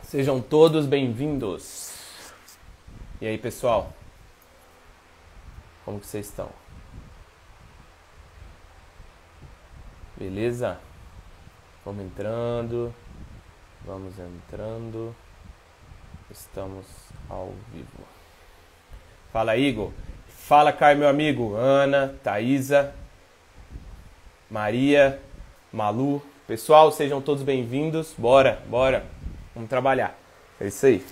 Sejam todos bem-vindos. E aí, pessoal? Como que vocês estão? Beleza? Vamos entrando. Estamos ao vivo. Fala, Igor. Fala, Caio, meu amigo. Ana, Thaisa, Maria, Malu. Pessoal, sejam todos bem-vindos. Bora. Vamos trabalhar. É isso aí.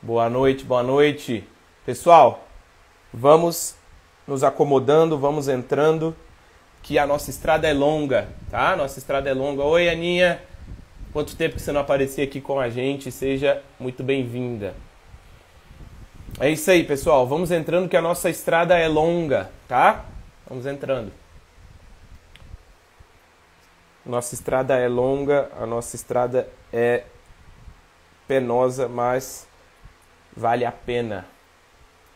Boa noite. Pessoal, vamos nos acomodando, vamos entrando, que a nossa estrada é longa, tá? Nossa estrada é longa. Oi, Aninha. Quanto tempo que você não aparecia aqui com a gente? Seja muito bem-vinda. É isso aí, pessoal. Vamos entrando, que a nossa estrada é longa, tá? Vamos entrando. Nossa estrada é longa, a nossa estrada é penosa, mas vale a pena,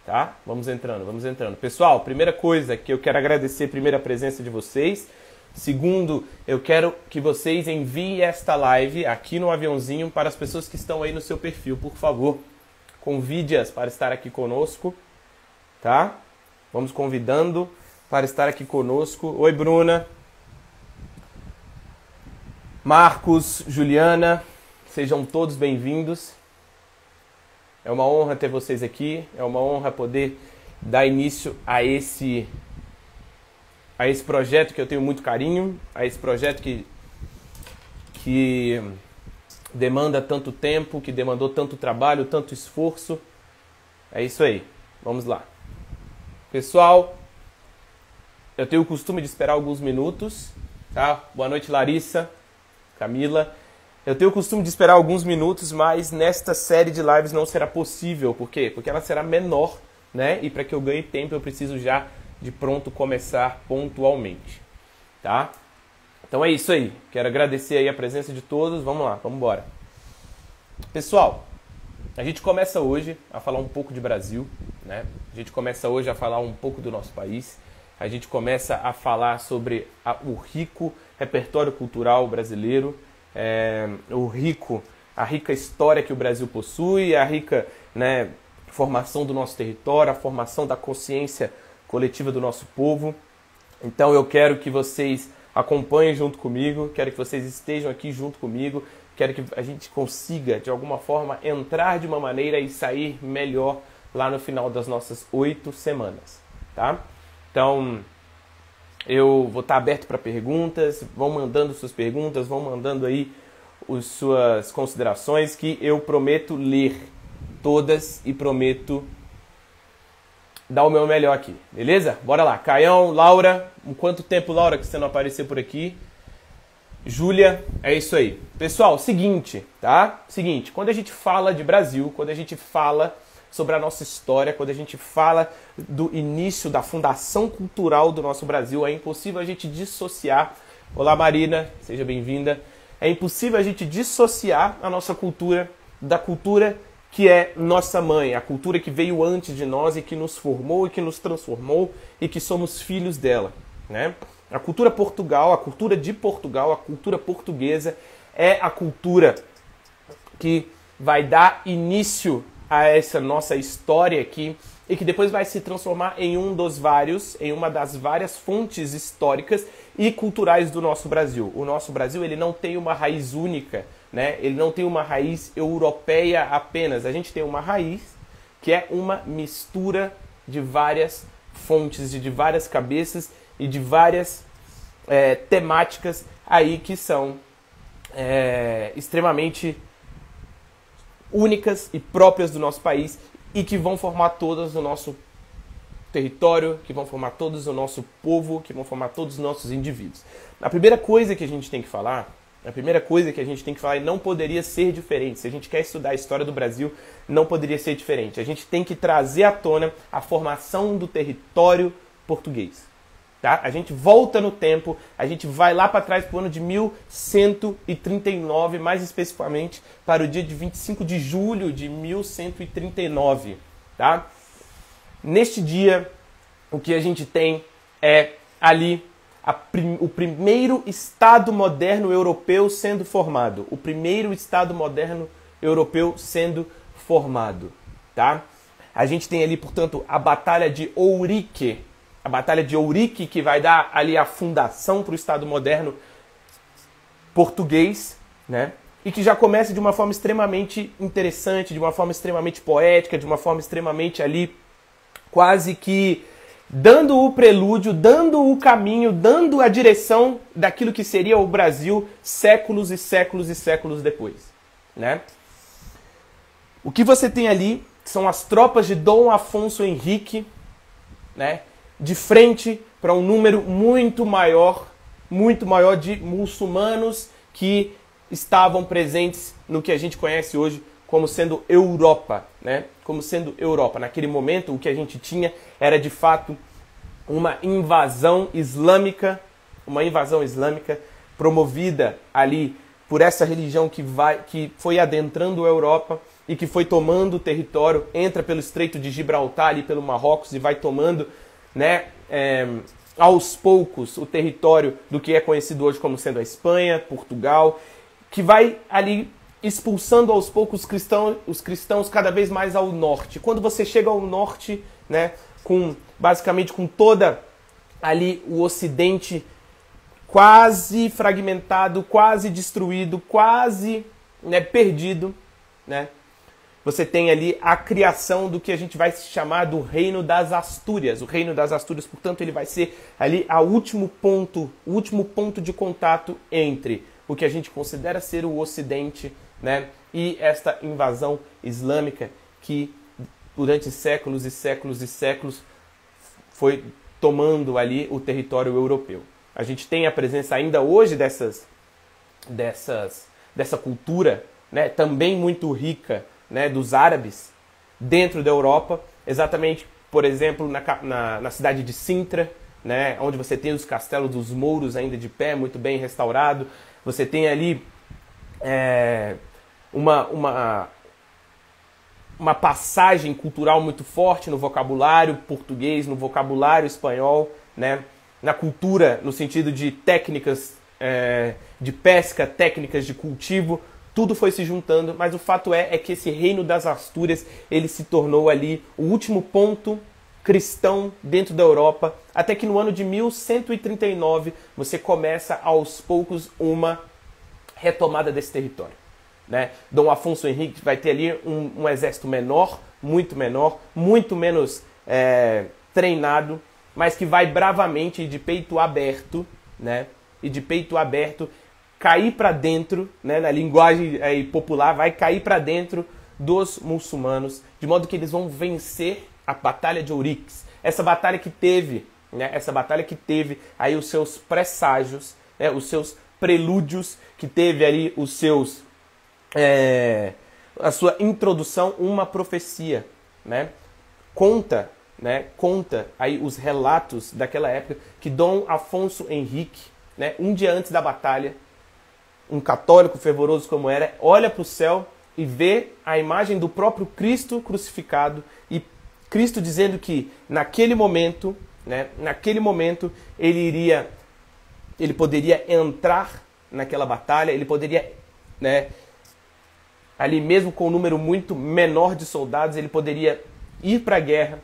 tá? Vamos entrando. Pessoal, primeira coisa que eu quero agradecer, primeiro, a presença de vocês. Segundo, eu quero que vocês enviem esta live aqui no aviãozinho para as pessoas que estão aí no seu perfil, por favor. Convide-as para estar aqui conosco, tá? Vamos convidando para estar aqui conosco. Oi, Bruna. Marcos, Juliana, sejam todos bem-vindos. É uma honra ter vocês aqui, é uma honra poder dar início a esse projeto que eu tenho muito carinho, a esse projeto que demanda tanto tempo, que demandou tanto trabalho, tanto esforço. É isso aí, vamos lá. Pessoal, eu tenho o costume de esperar alguns minutos, tá? Boa noite, Larissa. Camila, eu tenho o costume de esperar alguns minutos, mas nesta série de lives não será possível. Por quê? Porque ela será menor, né? E para que eu ganhe tempo, eu preciso já de pronto começar pontualmente, tá? Então é isso aí. Quero agradecer aí a presença de todos. Vamos lá, vamos embora. Pessoal, a gente começa hoje a falar um pouco de Brasil, né? A gente começa hoje a falar um pouco do nosso país. A gente começa a falar sobre o rico repertório cultural brasileiro, a rica história que o Brasil possui, a rica, né, formação do nosso território, a formação da consciência coletiva do nosso povo. Então eu quero que vocês acompanhem junto comigo, quero que vocês estejam aqui junto comigo, quero que a gente consiga, de alguma forma, entrar de uma maneira e sair melhor lá no final das nossas 8 semanas, tá? Então, eu vou estar aberto para perguntas, vão mandando suas perguntas, vão mandando aí as suas considerações, que eu prometo ler todas e prometo dar o meu melhor aqui, beleza? Bora lá, Caião, Laura, quanto tempo, Laura, que você não apareceu por aqui? Júlia, é isso aí. Pessoal, seguinte, tá? Seguinte, quando a gente fala de Brasil, quando a gente fala sobre a nossa história, quando a gente fala do início da fundação cultural do nosso Brasil, é impossível a gente dissociar. Olá, Marina, seja bem-vinda. É impossível a gente dissociar a nossa cultura da cultura que é nossa mãe, a cultura que veio antes de nós e que nos formou e que nos transformou e que somos filhos dela, né? A cultura Portugal, a cultura de Portugal, a cultura portuguesa é a cultura que vai dar início a essa nossa história aqui e que depois vai se transformar em uma das várias fontes históricas e culturais do nosso Brasil. O nosso Brasil, ele não tem uma raiz única, né? Ele não tem uma raiz europeia apenas. A gente tem uma raiz que é uma mistura de várias fontes, de várias cabeças e de várias temáticas aí que são extremamente únicas e próprias do nosso país e que vão formar todas o nosso território, que vão formar todos o nosso povo, que vão formar todos os nossos indivíduos. A primeira coisa que a gente tem que falar, e não poderia ser diferente, se a gente quer estudar a história do Brasil, não poderia ser diferente. A gente tem que trazer à tona a formação do território português. Tá? A gente volta no tempo, a gente vai lá para trás para o ano de 1139, mais especificamente para o dia de 25 de julho de 1139. Tá? Neste dia, o que a gente tem é ali o primeiro Estado moderno europeu sendo formado. O primeiro Estado moderno europeu sendo formado, tá? A gente tem ali, portanto, a Batalha de Ourique. A Batalha de Ourique, que vai dar ali a fundação para o Estado moderno português, né? E que já começa de uma forma extremamente interessante, de uma forma extremamente poética, de uma forma extremamente ali, quase que dando o prelúdio, dando o caminho, dando a direção daquilo que seria o Brasil séculos e séculos e séculos depois, né? O que você tem ali são as tropas de Dom Afonso Henrique, né? De frente para um número muito maior de muçulmanos que estavam presentes no que a gente conhece hoje como sendo Europa, né? Como sendo Europa. Naquele momento, o que a gente tinha era, de fato, uma invasão islâmica promovida ali por essa religião que foi adentrando a Europa e que foi tomando o território, entra pelo Estreito de Gibraltar, ali pelo Marrocos, e vai tomando, né, aos poucos o território do que é conhecido hoje como sendo a Espanha, Portugal, que vai ali expulsando aos poucos os cristãos cada vez mais ao norte. Quando você chega ao norte, né, basicamente com toda ali o Ocidente quase fragmentado, quase destruído, quase, né, perdido, né, você tem ali a criação do que a gente vai chamar do Reino das Astúrias. O Reino das Astúrias, portanto, ele vai ser ali o último ponto de contato entre o que a gente considera ser o Ocidente, né, e esta invasão islâmica que durante séculos e séculos e séculos foi tomando ali o território europeu. A gente tem a presença ainda hoje dessa cultura, né, também muito rica, né, dos árabes dentro da Europa, exatamente, por exemplo, na cidade de Sintra, né, onde você tem os castelos dos mouros ainda de pé, muito bem restaurado. Você tem ali uma passagem cultural muito forte no vocabulário português, no vocabulário espanhol, né, na cultura, no sentido de técnicas de pesca, técnicas de cultivo. Tudo foi se juntando, mas o fato é que esse Reino das Astúrias, ele se tornou ali o último ponto cristão dentro da Europa, até que no ano de 1139 você começa aos poucos uma retomada desse território, né? Dom Afonso Henrique vai ter ali um exército menor, muito menos treinado, mas que vai bravamente e de peito aberto, né? E de peito aberto cair para dentro, né, na linguagem popular, vai cair para dentro dos muçulmanos, de modo que eles vão vencer a Batalha de Ouriques. Essa batalha que teve aí os seus presságios, né, os seus prelúdios, que teve ali a sua introdução, uma profecia, né? Conta aí os relatos daquela época que Dom Afonso Henrique, né, um dia antes da batalha, um católico fervoroso como era, olha para o céu e vê a imagem do próprio Cristo crucificado, e Cristo dizendo que naquele momento, né, ele poderia entrar naquela batalha, ele poderia, né, ali mesmo com um número muito menor de soldados, ele poderia ir para a guerra,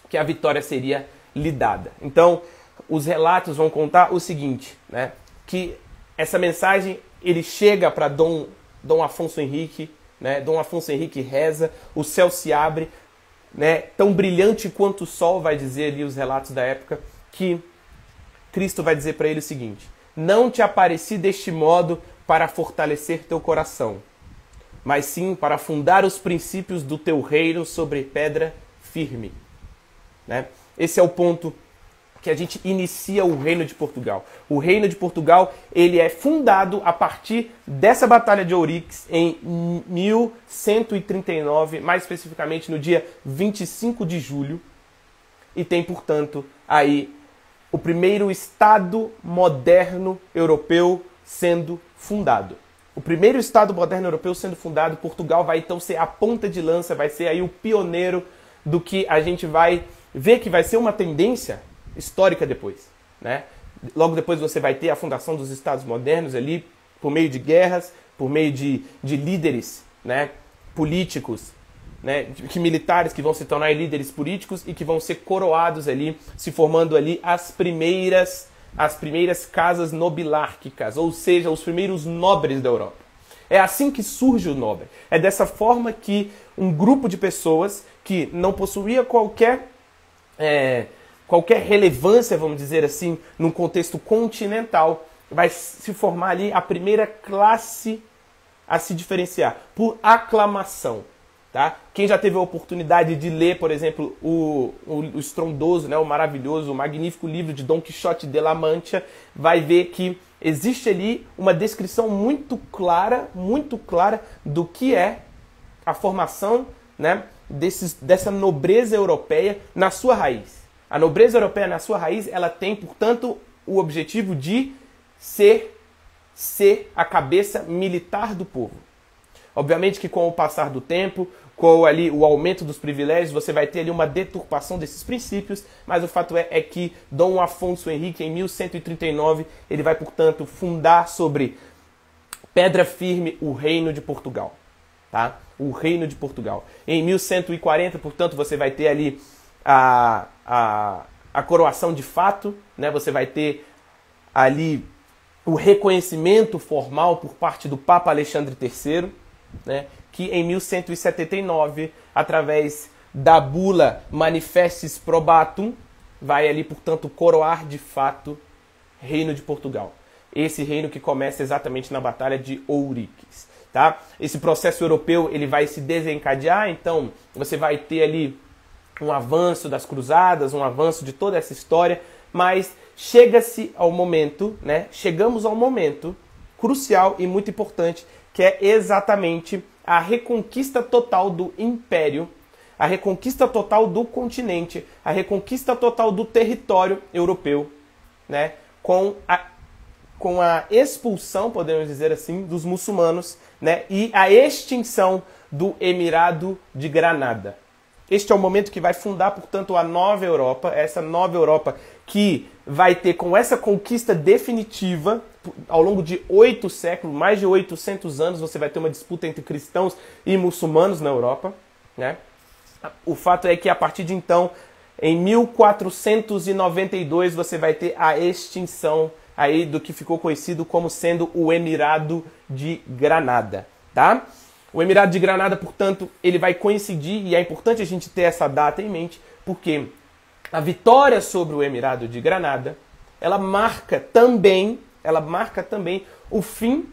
que a vitória seria lhe dada. Então, os relatos vão contar o seguinte, né, que essa mensagem, ele chega para Dom Afonso Henrique, né? Dom Afonso Henrique reza, o céu se abre, né? Tão brilhante quanto o sol, vai dizer ali os relatos da época, que Cristo vai dizer para ele o seguinte: não te apareci deste modo para fortalecer teu coração, mas sim para fundar os princípios do teu reino sobre pedra firme, né? Esse é o ponto que a gente inicia o Reino de Portugal. O Reino de Portugal, ele é fundado a partir dessa Batalha de Ouriques em 1139, mais especificamente no dia 25 de julho, e tem, portanto, aí o primeiro Estado moderno europeu sendo fundado. O primeiro Estado moderno europeu sendo fundado, Portugal vai então ser a ponta de lança, vai ser aí o pioneiro do que a gente vai ver que vai ser uma tendência histórica depois, né? Logo depois você vai ter a fundação dos Estados modernos ali, por meio de guerras, por meio de líderes, né, políticos, né, militares que vão se tornar líderes políticos e que vão ser coroados ali, se formando ali as primeiras casas nobilárquicas, ou seja, os primeiros nobres da Europa. É assim que surge o nobre. É dessa forma que um grupo de pessoas que não possuía qualquer relevância, vamos dizer assim, num contexto continental, vai se formar ali a primeira classe a se diferenciar, por aclamação. Tá? Quem já teve a oportunidade de ler, por exemplo, o estrondoso, né, o maravilhoso, o magnífico livro de Dom Quixote de la Mancha, vai ver que existe ali uma descrição muito clara do que é a formação, né, dessa nobreza europeia na sua raiz. A nobreza europeia na sua raiz, ela tem, portanto, o objetivo de ser a cabeça militar do povo. Obviamente que com o passar do tempo, com ali o aumento dos privilégios, você vai ter ali uma deturpação desses princípios, mas o fato é que Dom Afonso Henrique, em 1139, ele vai, portanto, fundar sobre pedra firme o Reino de Portugal. Tá? O Reino de Portugal. Em 1140, portanto, você vai ter ali a coroação de fato, né? Você vai ter ali o reconhecimento formal por parte do Papa Alexandre III, né? Que em 1179, através da bula Manifestis Probatum, vai ali, portanto, coroar de fato Reino de Portugal. Esse reino que começa exatamente na Batalha de Ouriques. Tá? Esse processo europeu ele vai se desencadear, então você vai ter ali um avanço das cruzadas, um avanço de toda essa história, mas chega-se ao momento, né? Chegamos ao momento crucial e muito importante, que é exatamente a reconquista total do império, a reconquista total do continente, a reconquista total do território europeu, né? Com a expulsão, podemos dizer assim, dos muçulmanos, né? E a extinção do Emirado de Granada. Este é o momento que vai fundar, portanto, a nova Europa, essa nova Europa que vai ter com essa conquista definitiva, ao longo de 8 séculos, mais de 800 anos, você vai ter uma disputa entre cristãos e muçulmanos na Europa, né? O fato é que a partir de então, em 1492, você vai ter a extinção aí do que ficou conhecido como sendo o Emirado de Granada, tá? O Emirado de Granada, portanto, ele vai coincidir, e é importante a gente ter essa data em mente, porque a vitória sobre o Emirado de Granada, ela marca também o fim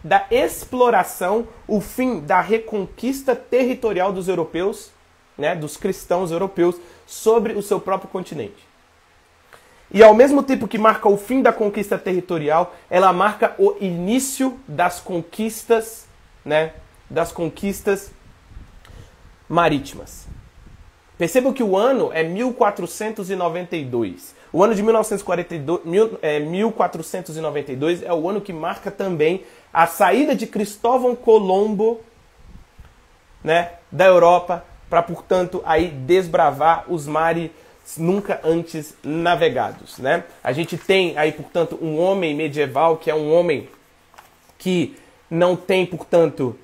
da exploração, o fim da reconquista territorial dos europeus, né, dos cristãos europeus, sobre o seu próprio continente. E ao mesmo tempo que marca o fim da conquista territorial, ela marca o início das conquistas, né, das conquistas marítimas. Percebam que o ano é 1492. O ano de 1492 é o ano que marca também a saída de Cristóvão Colombo, né, da Europa para, portanto, aí desbravar os mares nunca antes navegados, né? A gente tem aí, portanto, um homem medieval que é um homem que não tem, portanto,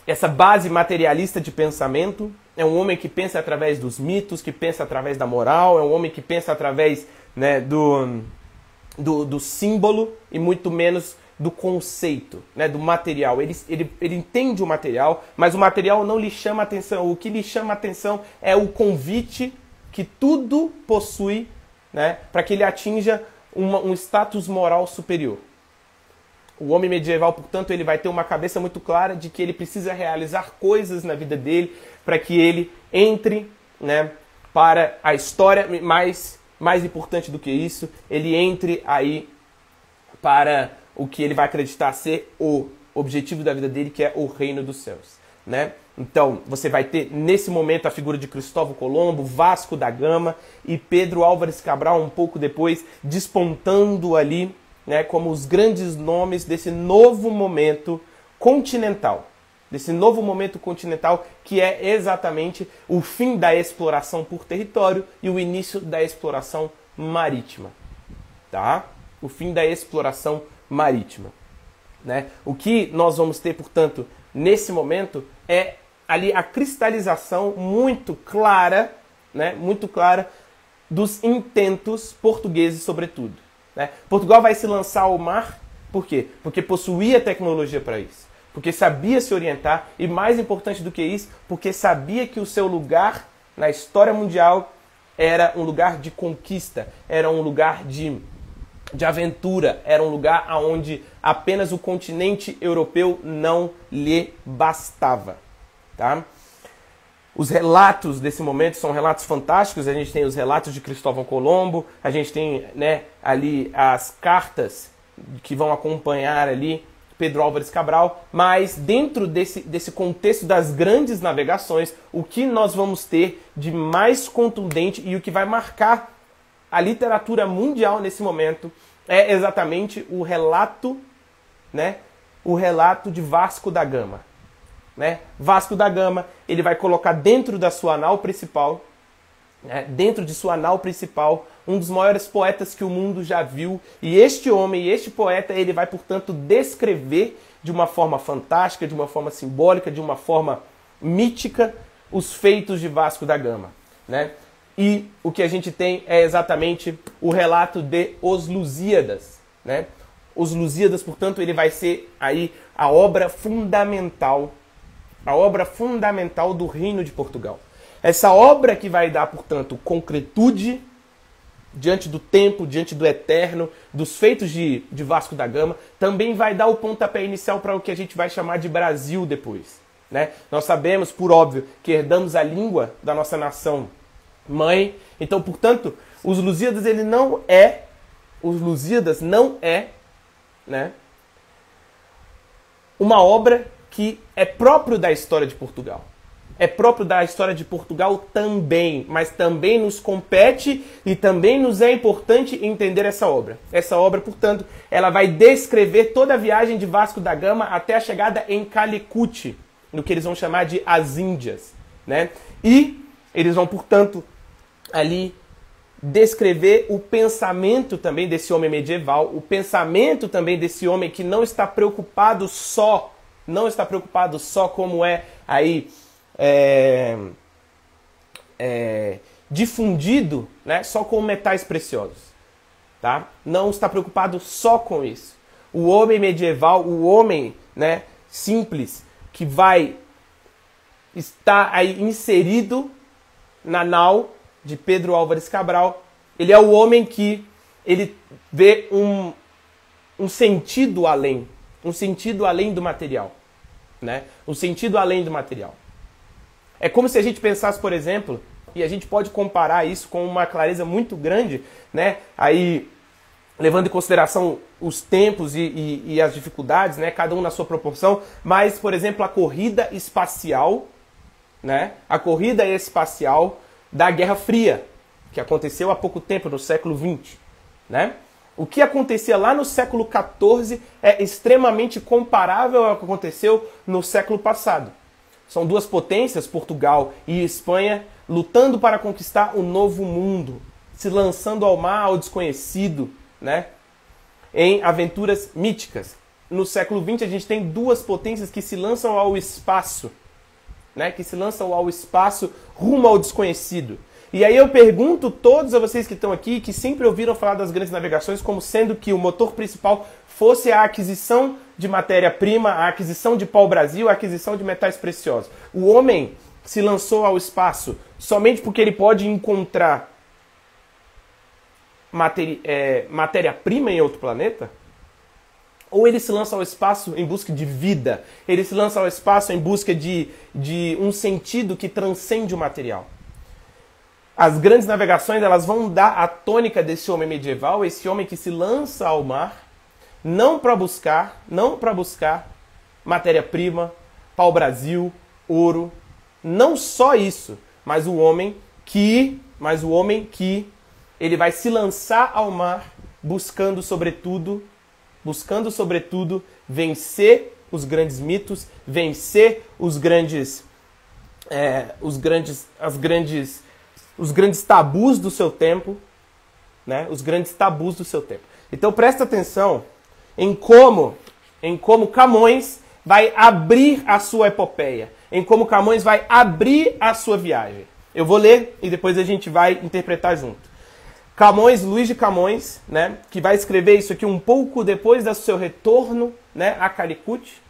essa base materialista de pensamento. É um homem que pensa através dos mitos, que pensa através da moral, é um homem que pensa através, né, do símbolo e muito menos do conceito, né, do material. Ele entende o material, mas o material não lhe chama atenção. O que lhe chama atenção é o convite que tudo possui, né, para que ele atinja um status moral superior. O homem medieval, portanto, ele vai ter uma cabeça muito clara de que ele precisa realizar coisas na vida dele para que ele entre, né, para a história, mais importante do que isso, ele entre aí para o que ele vai acreditar ser o objetivo da vida dele, que é o reino dos céus, né? Então, você vai ter nesse momento a figura de Cristóvão Colombo, Vasco da Gama e Pedro Álvares Cabral um pouco depois despontando ali, né, como os grandes nomes desse novo momento continental. Que é exatamente o fim da exploração por território e o início da exploração marítima. tá? O fim da exploração marítima, né? O que nós vamos ter, portanto, nesse momento é ali a cristalização muito clara, né? Muito clara dos intentos portugueses, sobretudo, né? Portugal vai se lançar ao mar, por quê? Porque possuía tecnologia para isso, porque sabia se orientar e, mais importante do que isso, porque sabia que o seu lugar na história mundial era um lugar de conquista, era um lugar de aventura, era um lugar onde apenas o continente europeu não lhe bastava, tá? Os relatos desse momento são relatos fantásticos. A gente tem os relatos de Cristóvão Colombo, a gente tem, né, ali as cartas que vão acompanhar ali Pedro Álvares Cabral, mas dentro desse contexto das grandes navegações, o que nós vamos ter de mais contundente e o que vai marcar a literatura mundial nesse momento é exatamente o relato, né, o relato de Vasco da Gama. Né? Vasco da Gama, ele vai colocar dentro da sua nau principal, né, dentro de sua nau principal, um dos maiores poetas que o mundo já viu. E este homem, este poeta, ele vai, portanto, descrever de uma forma fantástica, de uma forma simbólica, de uma forma mítica, os feitos de Vasco da Gama, né? E o que a gente tem é exatamente o relato de Os Lusíadas, né? Os Lusíadas, portanto, ele vai ser aí a obra fundamental do Reino de Portugal. Essa obra que vai dar, portanto, concretude diante do tempo, diante do eterno, dos feitos de Vasco da Gama, também vai dar o pontapé inicial para o que a gente vai chamar de Brasil depois, né? Nós sabemos, por óbvio, que herdamos a língua da nossa nação mãe, então, portanto, os Lusíadas não é, né, uma obra que é próprio da história de Portugal. É próprio da história de Portugal também, mas também nos compete e também nos é importante entender essa obra. Essa obra, portanto, ela vai descrever toda a viagem de Vasco da Gama até a chegada em Calicut, no que eles vão chamar de as Índias, né? E eles vão, portanto, ali descrever o pensamento também desse homem medieval, o pensamento também desse homem que não está preocupado só como é aí difundido, né, só com metais preciosos, tá? Não está preocupado só com isso. O homem medieval, o homem, né, simples, que vai estar aí inserido na nau de Pedro Álvares Cabral, ele é o homem que ele vê um sentido além do material, né? Um sentido além do material. É como se a gente pensasse, por exemplo, e a gente pode comparar isso com uma clareza muito grande, né? Aí, levando em consideração os tempos e as dificuldades, né? Cada um na sua proporção, mas, por exemplo, a corrida espacial, né? A corrida espacial da Guerra Fria, que aconteceu há pouco tempo, no século XX, né? O que acontecia lá no século XIV é extremamente comparável ao que aconteceu no século passado. São duas potências, Portugal e Espanha, lutando para conquistar o novo mundo, se lançando ao mar, ao desconhecido, né? Em aventuras míticas. No século XX a gente tem duas potências que se lançam ao espaço, né? Que se lançam ao espaço rumo ao desconhecido. E aí eu pergunto todos a vocês que estão aqui, que sempre ouviram falar das grandes navegações como sendo que o motor principal fosse a aquisição de matéria-prima, a aquisição de pau-brasil, a aquisição de metais preciosos. O homem se lançou ao espaço somente porque ele pode encontrar matéria-prima em outro planeta? Ou ele se lança ao espaço em busca de vida? Ele se lança ao espaço em busca de um sentido que transcende o material? As grandes navegações, elas vão dar a tônica desse homem medieval, esse homem que se lança ao mar, não para buscar matéria-prima, pau-brasil, ouro, não só isso, mas o homem que ele vai se lançar ao mar buscando sobretudo vencer os grandes mitos, vencer os grandes tabus do seu tempo, né, os grandes tabus do seu tempo. Então presta atenção em como Camões vai abrir a sua epopeia, em como Camões vai abrir a sua viagem. Eu vou ler e depois a gente vai interpretar junto. Camões, Luís de Camões, né, que vai escrever isso aqui um pouco depois do seu retorno, né, a Calicut,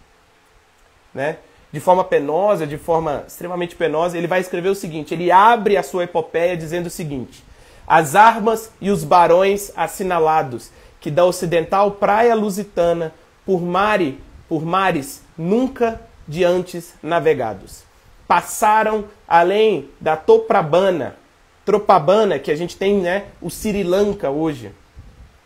né, de forma penosa, de forma extremamente penosa. Ele vai escrever o seguinte, ele abre a sua epopeia dizendo o seguinte: as armas e os barões assinalados, que da ocidental praia lusitana, por mares nunca de antes navegados, passaram além da Topabana, que a gente tem, né, o Sri Lanka hoje,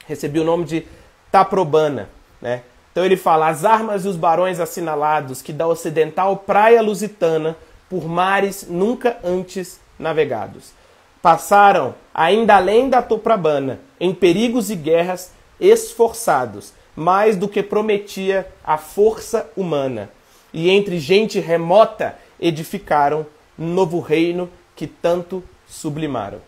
recebeu o nome de Taprobana, né? Então ele fala, as armas e os barões assinalados, que da ocidental praia lusitana, por mares nunca antes navegados, passaram ainda além da Topabana, em perigos e guerras esforçados, mais do que prometia a força humana, e entre gente remota edificaram novo reino que tanto sublimaram.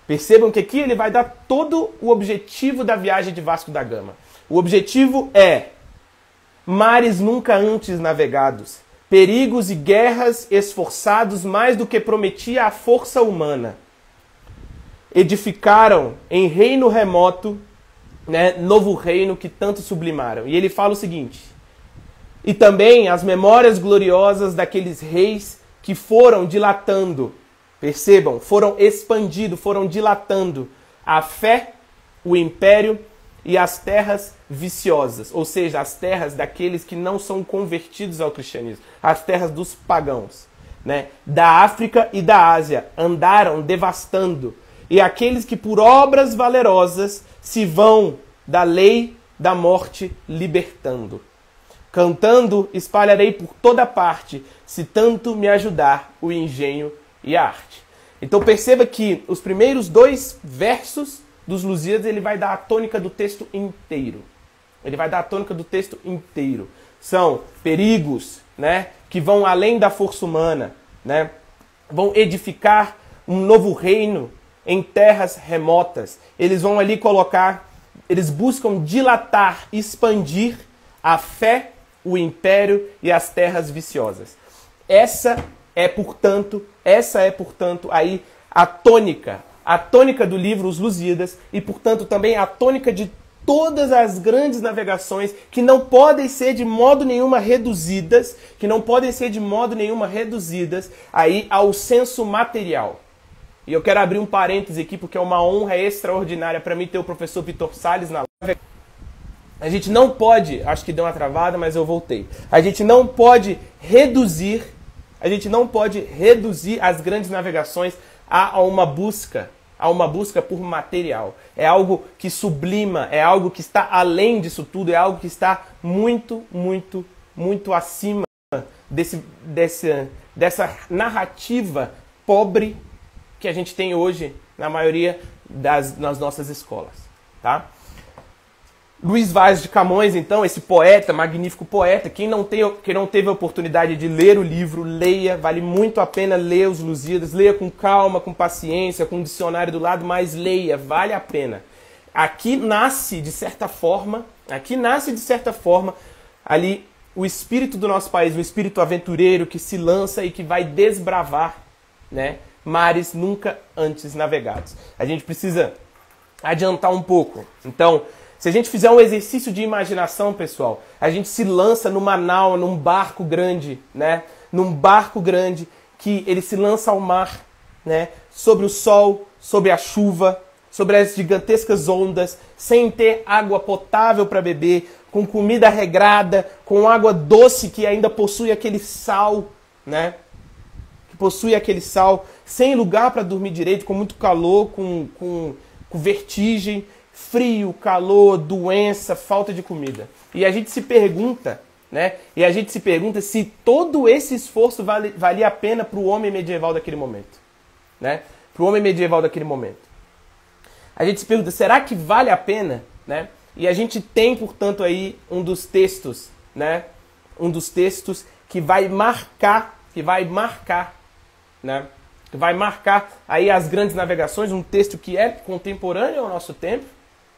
Percebam que aqui ele vai dar todo o objetivo da viagem de Vasco da Gama. O objetivo é mares nunca antes navegados, perigos e guerras esforçados mais do que prometia a força humana. Edificaram em reino remoto, né, novo reino que tanto sublimaram. E ele fala o seguinte: e também as memórias gloriosas daqueles reis que foram dilatando, percebam, foram expandindo, foram dilatando a fé, o império e as terras viciosas, ou seja, as terras daqueles que não são convertidos ao cristianismo, as terras dos pagãos, né? Da África e da Ásia, andaram devastando, e aqueles que por obras valerosas se vão da lei da morte libertando. Cantando espalharei por toda parte, se tanto me ajudar o engenho e a arte. Então perceba que os primeiros 2 versos dos Lusíadas ele vai dar a tônica do texto inteiro. Ele vai dar a tônica do texto inteiro. São perigos, né, que vão além da força humana, né, vão edificar um novo reino em terras remotas. Eles vão ali colocar, eles buscam dilatar, expandir a fé, o império e as terras viciosas. Essa é, portanto, aí a tônica do livro Os Lusíadas e, portanto, também a tônica de todas as grandes navegações que não podem ser de modo nenhuma reduzidas, aí ao senso material. E eu quero abrir um parêntese aqui, porque é uma honra extraordinária para mim ter o professor Vitor Salles na live. A gente não pode, acho que deu uma travada, mas eu voltei. A gente não pode reduzir as grandes navegações a uma busca por material. É algo que sublima, é algo que está além disso tudo, é algo que está muito, muito, muito acima dessa narrativa pobre que a gente tem hoje na maioria nas nossas escolas, tá? Luís Vaz de Camões, então, esse poeta, magnífico poeta, quem não teve a oportunidade de ler o livro, leia, vale muito a pena ler os Lusíadas, leia com calma, com paciência, com um dicionário do lado, mas leia, vale a pena. Aqui nasce, de certa forma, ali o espírito do nosso país, um espírito aventureiro que se lança e que vai desbravar, né, mares nunca antes navegados. A gente precisa adiantar um pouco. Então, se a gente fizer um exercício de imaginação, pessoal, a gente se lança numa nau, num barco grande, né? Num barco grande que ele se lança ao mar, né? Sobre o sol, sobre a chuva, sobre as gigantescas ondas, sem ter água potável para beber, com comida regrada, com água doce que ainda possui aquele sal, né? Que possui aquele sal, sem lugar para dormir direito, com muito calor, com vertigem, frio, calor, doença, falta de comida. E a gente se pergunta, né? Se todo esse esforço valia a pena para o homem medieval daquele momento, né? Para o homem medieval daquele momento. A gente se pergunta, será que vale a pena, né? E a gente tem, portanto, aí um dos textos, né? Um dos textos que vai marcar, né? vai marcar aí as grandes navegações, um texto que é contemporâneo ao nosso tempo,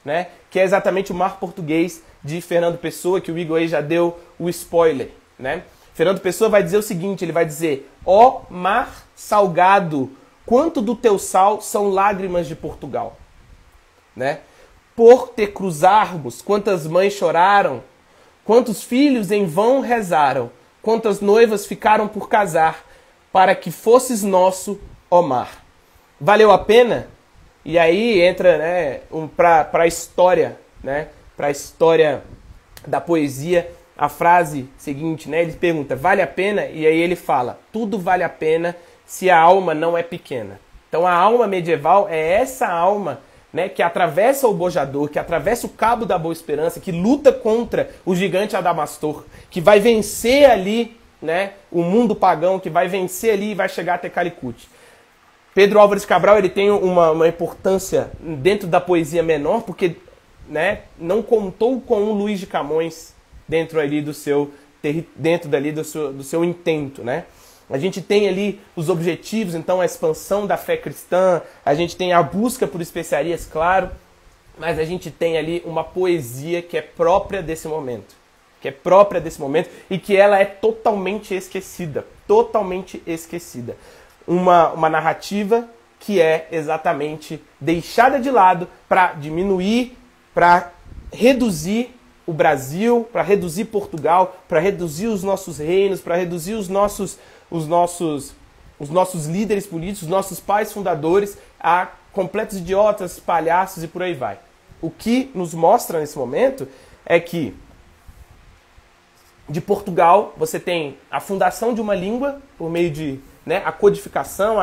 né? Que é exatamente o Mar Português de Fernando Pessoa, que o Igor aí já deu o spoiler, né? Fernando Pessoa vai dizer o seguinte, ele vai dizer: ó mar salgado, quanto do teu sal são lágrimas de Portugal, né? Por te cruzarmos, quantas mães choraram, quantos filhos em vão rezaram, quantas noivas ficaram por casar, para que fosses nosso, ó mar. Valeu a pena? E aí entra, né, para a história, né, para a história da poesia, a frase seguinte, né, ele pergunta, vale a pena? E aí ele fala, tudo vale a pena se a alma não é pequena. Então a alma medieval é essa alma, né, que atravessa o bojador, que atravessa o cabo da Boa Esperança, que luta contra o gigante Adamastor, que vai vencer ali, né, o mundo pagão, que vai vencer ali e vai chegar até Calicut. Pedro Álvares Cabral ele tem uma importância dentro da poesia menor, porque, né, não contou com um Luís de Camões dentro ali do seu intento, né? A gente tem ali os objetivos, então a expansão da fé cristã, a gente tem a busca por especiarias, claro, mas a gente tem ali uma poesia que é própria desse momento. E que ela é totalmente esquecida. Uma narrativa que é exatamente deixada de lado para diminuir, para reduzir o Brasil, para reduzir Portugal, para reduzir os nossos reinos, para reduzir os nossos líderes políticos, os nossos pais fundadores a completos idiotas, palhaços e por aí vai. O que nos mostra nesse momento é que de Portugal você tem a fundação de uma língua por meio de, né, a codificação,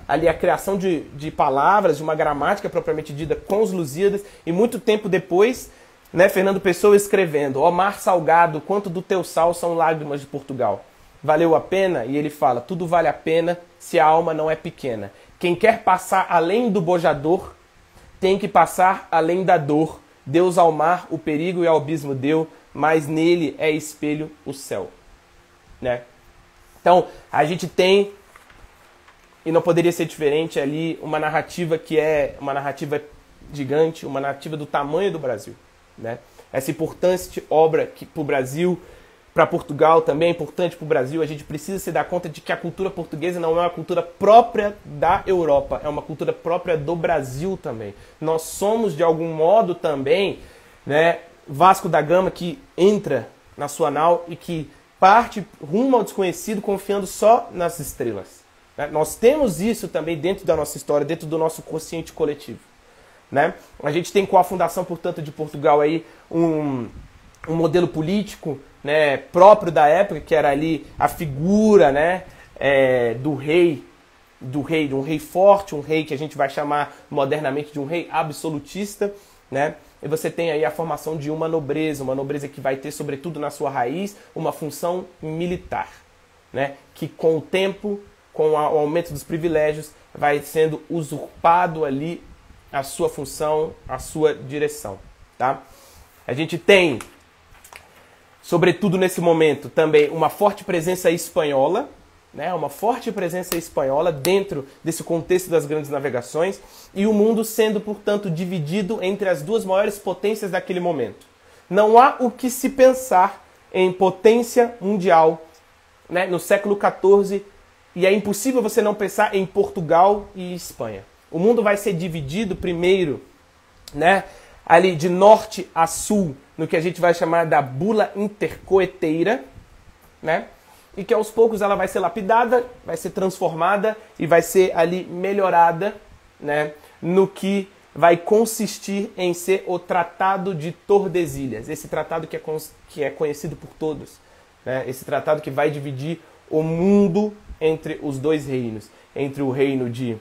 ali a criação de palavras, de uma gramática propriamente dita com os Lusíadas, e muito tempo depois, né, Fernando Pessoa escrevendo, ó mar salgado, quanto do teu sal são lágrimas de Portugal. Valeu a pena? E ele fala, tudo vale a pena se a alma não é pequena. Quem quer passar além do bojador, tem que passar além da dor. Deus ao mar o perigo e ao abismo deu, mas nele é espelho o céu. Né? Então, a gente tem, e não poderia ser diferente ali, uma narrativa que é uma narrativa gigante, uma narrativa do tamanho do Brasil. Né? Essa importante obra que para o Brasil, para Portugal também é importante para o Brasil, a gente precisa se dar conta de que a cultura portuguesa não é uma cultura própria da Europa, é uma cultura própria do Brasil também. Nós somos, de algum modo também, né, Vasco da Gama que entra na sua nau e que parte rumo ao desconhecido confiando só nas estrelas. Né? Nós temos isso também dentro da nossa história, dentro do nosso consciente coletivo. Né? A gente tem com a fundação, portanto, de Portugal aí um modelo político, né, próprio da época, que era ali a figura, né, de um rei forte, um rei que a gente vai chamar modernamente de um rei absolutista, né? E você tem aí a formação de uma nobreza que vai ter, sobretudo na sua raiz, uma função militar, né? Que com o tempo, com o aumento dos privilégios, vai sendo usurpado ali a sua função, a sua direção, tá? A gente tem, sobretudo nesse momento, também uma forte presença espanhola, né? Uma forte presença espanhola dentro desse contexto das grandes navegações, e o mundo sendo, portanto, dividido entre as duas maiores potências daquele momento. Não há o que se pensar em potência mundial, né, no século XIV, e é impossível você não pensar em Portugal e Espanha. O mundo vai ser dividido primeiro, né, ali de norte a sul, no que a gente vai chamar da bula intercoeteira, né? E que aos poucos ela vai ser lapidada, vai ser transformada e vai ser ali melhorada, né, no que vai consistir em ser o Tratado de Tordesilhas. Esse tratado que é conhecido por todos, né? Esse tratado que vai dividir o mundo entre os dois reinos, entre o reino de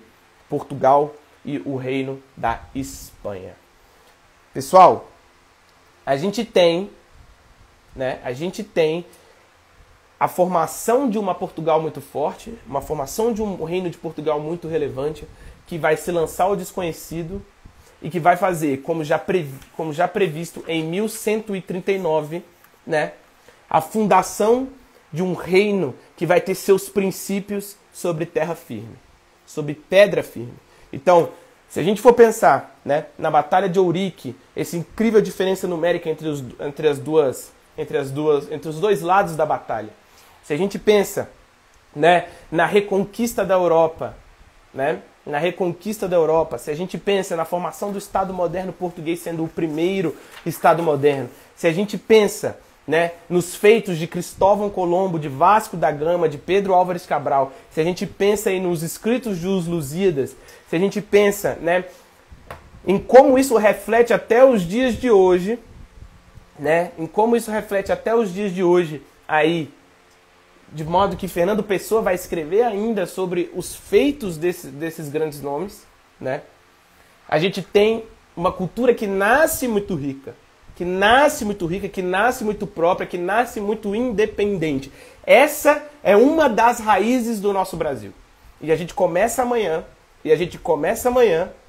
Portugal e o reino da Espanha. Pessoal, a gente tem a formação de uma Portugal muito forte, uma formação de um reino de Portugal muito relevante, que vai se lançar ao desconhecido e que vai fazer, como já previsto em 1139, né, a fundação de um reino que vai ter seus princípios sobre terra firme. sobre pedra firme. Então, se a gente for pensar, né, na Batalha de Ourique, essa incrível diferença numérica entre os dois lados da batalha. Se a gente pensa, né, na reconquista da Europa, né, na reconquista da Europa, se a gente pensa na formação do Estado moderno português sendo o primeiro Estado moderno, se a gente pensa, né, nos feitos de Cristóvão Colombo, de Vasco da Gama, de Pedro Álvares Cabral, se a gente pensa aí nos escritos de Os Lusíadas, se a gente pensa, né, em como isso reflete até os dias de hoje, né, em como isso reflete até os dias de hoje, aí, de modo que Fernando Pessoa vai escrever ainda sobre os feitos desses grandes nomes, né? A gente tem uma cultura que nasce muito rica, que nasce muito própria, que nasce muito independente. Essa é uma das raízes do nosso Brasil. E a gente começa amanhã,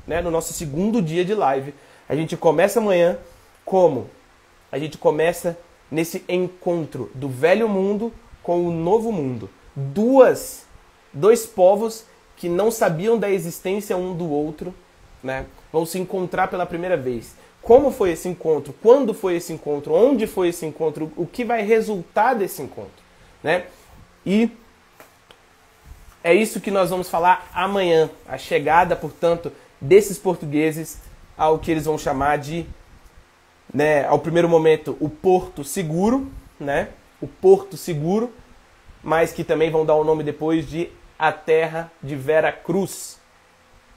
né, no nosso segundo dia de live, a gente começa amanhã como? A gente começa nesse encontro do velho mundo com o novo mundo. Dois povos que não sabiam da existência um do outro, né, vão se encontrar pela primeira vez. Como foi esse encontro? Quando foi esse encontro? Onde foi esse encontro? O que vai resultar desse encontro? Né? E é isso que nós vamos falar amanhã. A chegada, portanto, desses portugueses ao que eles vão chamar de, né, ao primeiro momento, o Porto Seguro, né? O Porto Seguro, mas que também vão dar o nome depois de a Terra de Vera Cruz,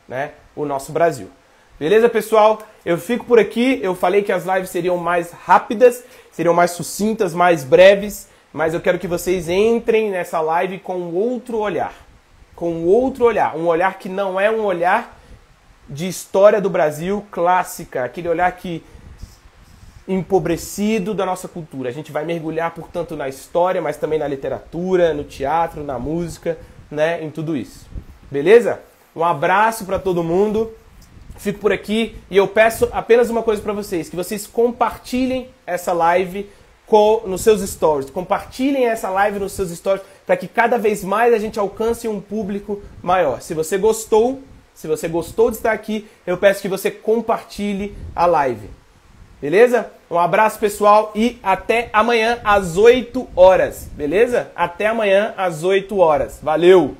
né? O nosso Brasil. Beleza, pessoal? Eu fico por aqui. Eu falei que as lives seriam mais rápidas, seriam mais sucintas, mais breves, mas eu quero que vocês entrem nessa live com outro olhar. Com outro olhar. Um olhar que não é um olhar de história do Brasil clássica, aquele olhar que empobrecido da nossa cultura. A gente vai mergulhar, portanto, na história, mas também na literatura, no teatro, na música, né, em tudo isso. Beleza? Um abraço para todo mundo. Fico por aqui e eu peço apenas uma coisa para vocês, que vocês compartilhem essa live nos seus stories. Compartilhem essa live nos seus stories para que cada vez mais a gente alcance um público maior. Se você gostou de estar aqui, eu peço que você compartilhe a live. Beleza? Um abraço, pessoal, e até amanhã às 8 horas. Beleza? Até amanhã às 8 horas. Valeu!